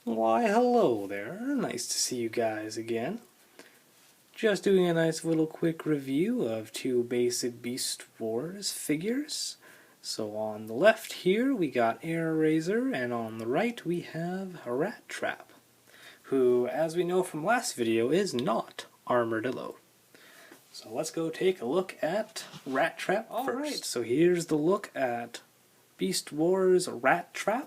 Why, hello there. Nice to see you guys again. Just doing a nice little quick review of two basic Beast Wars figures. So on the left here we got Airazor, and on the right we have Rattrap, who, as we know from last video, is not Armadillo. So let's go take a look at Rattrap first. Alright, so here's the look at Beast Wars Rattrap.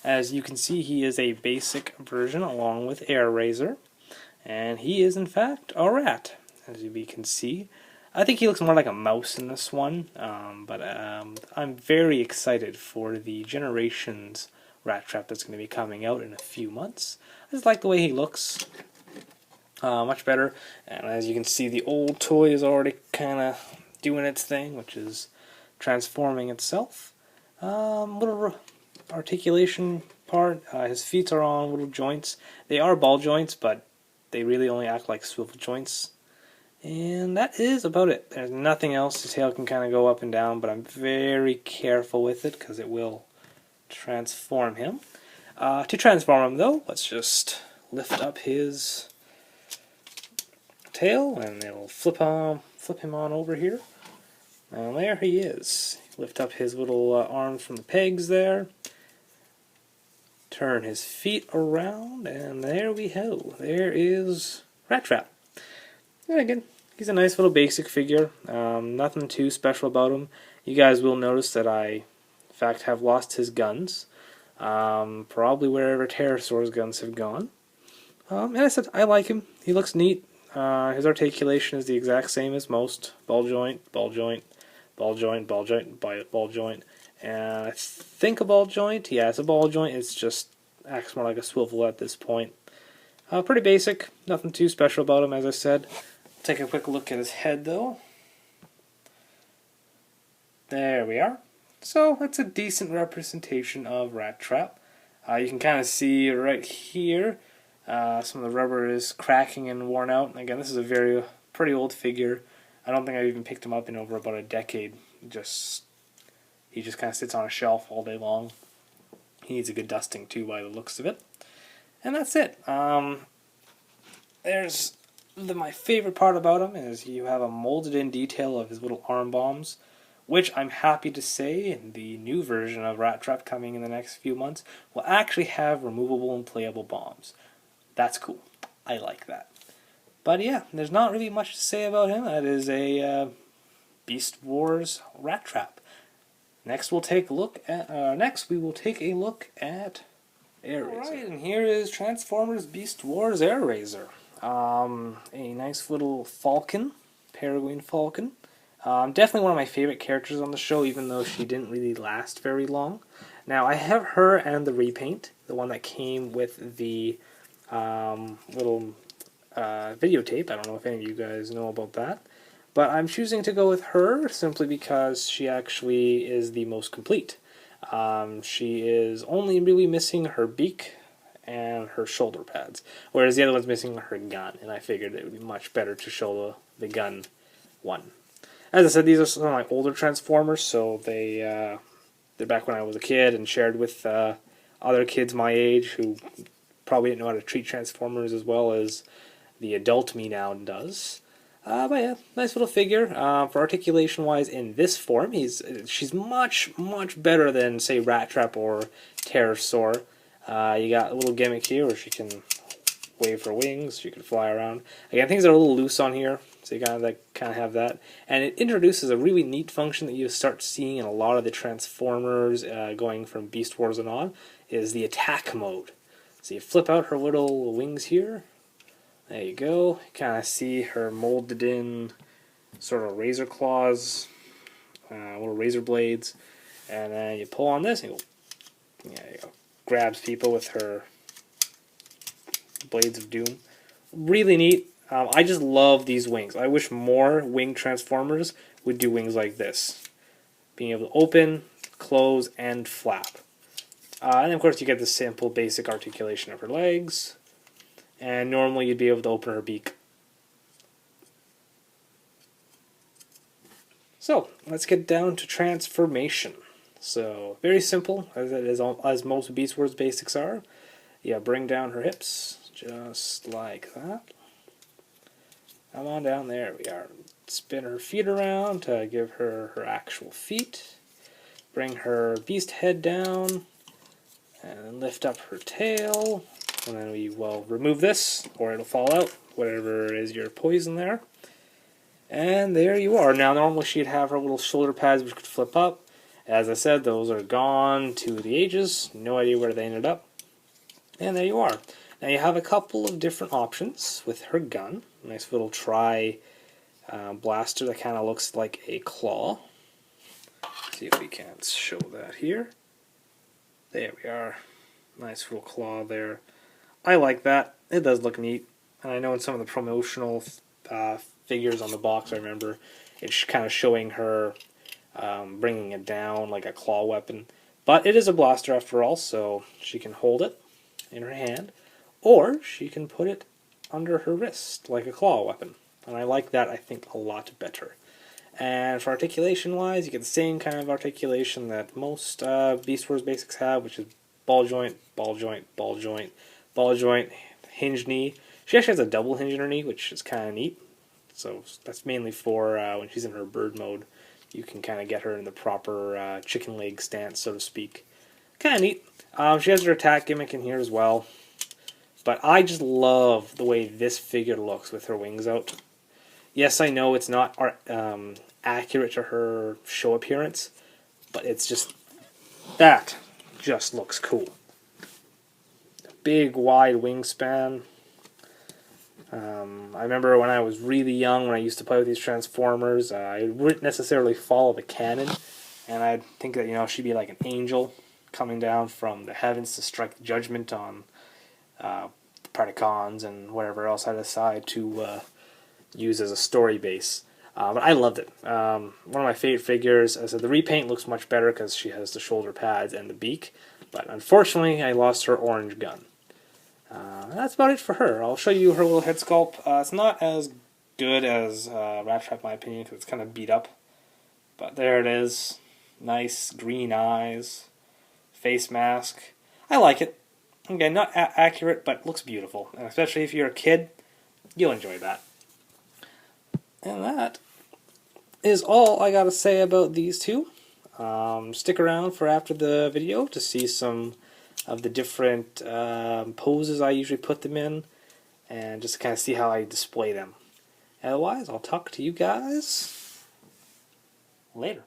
As you can see, he is a basic version along with Airazor, and he is in fact a rat, as we can see. I think he looks more like a mouse in this one, but I'm very excited for the Generations Rattrap that's going to be coming out in a few months. I just like the way he looks, much better, and as you can see, the old toy is already kind of doing its thing, which is transforming itself. Little articulation part, his feet are on little joints. They are ball joints, but they really only act like swivel joints. And that is about it. There's nothing else. His tail can kind of go up and down, but I'm very careful with it because it will transform him. To transform him, though, let's just lift up his tail, and it'll flip him on over here. And there he is. Lift up his little arms from the pegs there. Turn his feet around, and there we go. There is Rattrap. And again, he's a nice little basic figure. Nothing too special about him. You guys will notice that I, in fact, have lost his guns. Probably wherever Pterosaur's guns have gone. And I said, I like him. He looks neat. His articulation is the exact same as most. Ball joint, ball joint, ball joint, ball joint, ball joint. And I think a ball joint. Yeah, it's a ball joint. It's just acts more like a swivel at this point. Pretty basic. Nothing too special about him, as I said. Take a quick look at his head, though. There we are. So that's a decent representation of Rattrap. You can kind of see right here some of the rubber is cracking and worn out. Again, this is a pretty old figure. I don't think I've even picked him up in over about a decade. He just kind of sits on a shelf all day long. He needs a good dusting too, by the looks of it. And that's it. My favorite part about him is you have a molded in detail of his little arm bombs, which I'm happy to say in the new version of Rattrap coming in the next few months will actually have removable and playable bombs. That's cool. I like that. But yeah, there's not really much to say about him. That is a Beast Wars Rattrap. Next we will take a look at Airazor. Alright, and here is Transformers Beast Wars Airazor. A nice little falcon, peregrine falcon. Definitely one of my favorite characters on the show, even though she didn't really last very long. Now, I have her and the repaint, the one that came with the little videotape. I don't know if any of you guys know about that. But I'm choosing to go with her simply because she actually is the most complete. She is only really missing her beak and her shoulder pads, whereas the other one's missing her gun, and I figured it would be much better to show the gun one. As I said, these are some of my older Transformers, so they're back when I was a kid and shared with other kids my age who probably didn't know how to treat Transformers as well as the adult me now does. But yeah, nice little figure. For articulation-wise, in this form, she's much, much better than, say, Rattrap or Pterosaur. You got a little gimmick here where she can wave her wings, she can fly around. Again, things are a little loose on here, so you kind of have that. And it introduces a really neat function that you start seeing in a lot of the Transformers going from Beast Wars and on, is the attack mode. So you flip out her little wings here. There you go. You kind of see her molded in sort of razor claws, little razor blades, and then you pull on this and you go. Grabs people with her blades of doom. Really neat. I just love these wings. I wish more winged Transformers would do wings like this. Being able to open, close, and flap. And of course you get the simple basic articulation of her legs. And normally you'd be able to open her beak. So, let's get down to transformation. So, very simple, as most Beast Wars basics are. Yeah, bring down her hips, just like that. Come on down, there we are. Spin her feet around to give her her actual feet. Bring her beast head down, and lift up her tail. And then we will remove this, or it'll fall out, whatever is your poison there. And there you are. Now normally she'd have her little shoulder pads which could flip up. As I said, those are gone to the ages. No idea where they ended up. And there you are. Now you have a couple of different options with her gun. Nice little blaster that kind of looks like a claw. See if we can show that here. There we are. Nice little claw there. I like that. It does look neat. And I know in some of the promotional figures on the box, I remember it's kind of showing her bringing it down like a claw weapon. But it is a blaster after all, so she can hold it in her hand, or she can put it under her wrist like a claw weapon. And I like that, I think, a lot better. And for articulation wise, you get the same kind of articulation that most Beast Wars basics have, which is ball joint, ball joint, ball joint, ball joint, hinge knee. She actually has a double hinge in her knee, which is kind of neat. So that's mainly for when she's in her bird mode. You can kind of get her in the proper chicken leg stance, so to speak. Kind of neat. She has her attack gimmick in here as well. But I just love the way this figure looks with her wings out. Yes, I know it's not accurate to her show appearance, but it's just, that just looks cool. Big, wide wingspan. I remember when I was really young, when I used to play with these Transformers, I wouldn't necessarily follow the canon, and I'd think that, you know, she'd be like an angel coming down from the heavens to strike judgment on the Predacons and whatever else I decide to use as a story base. But I loved it. One of my favorite figures. As I said, the repaint looks much better because she has the shoulder pads and the beak, but unfortunately I lost her orange gun. That's about it for her. I'll show you her little head sculpt. It's not as good as Rattrap, in my opinion, because it's kind of beat up. But there it is. Nice green eyes. Face mask. I like it. Again, not accurate, but looks beautiful. And especially if you're a kid, you'll enjoy that. And that is all I got to say about these two. Stick around for after the video to see some of the different poses I usually put them in, and just to kind of see how I display them. Otherwise, I'll talk to you guys later.